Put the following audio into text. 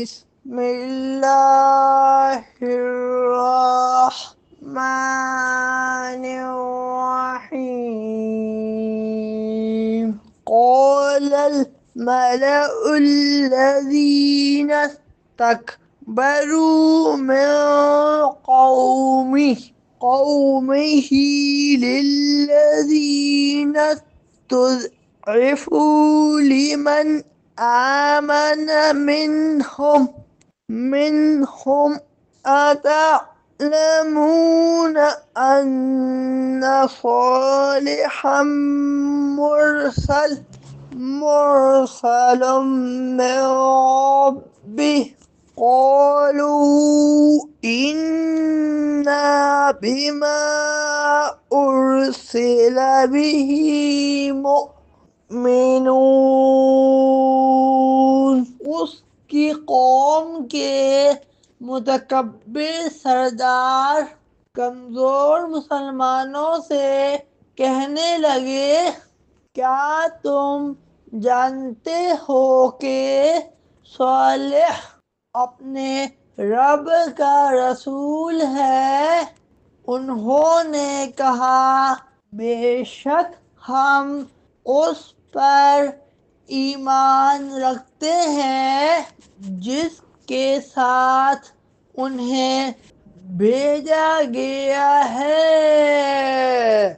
بسم الله الرحمن الرحيم. قال الملأ الذين استكبروا من قومه للذين استضعفوا لمن آمن منهم أتعلمون أن صالحا مرسل من ربه. قالوا إنا بما أرسل به مؤمنون۔ اس کی قوم کے متکبر سردار کمزور مسلمانوں سے کہنے لگے، کیا تم جانتے ہو کہ صالح اپنے رب کا رسول ہے؟ انہوں نے کہا، بے شک ہم اس پر ایمان رکھتے ہیں جس کے ساتھ انہیں بھیجا گیا ہے۔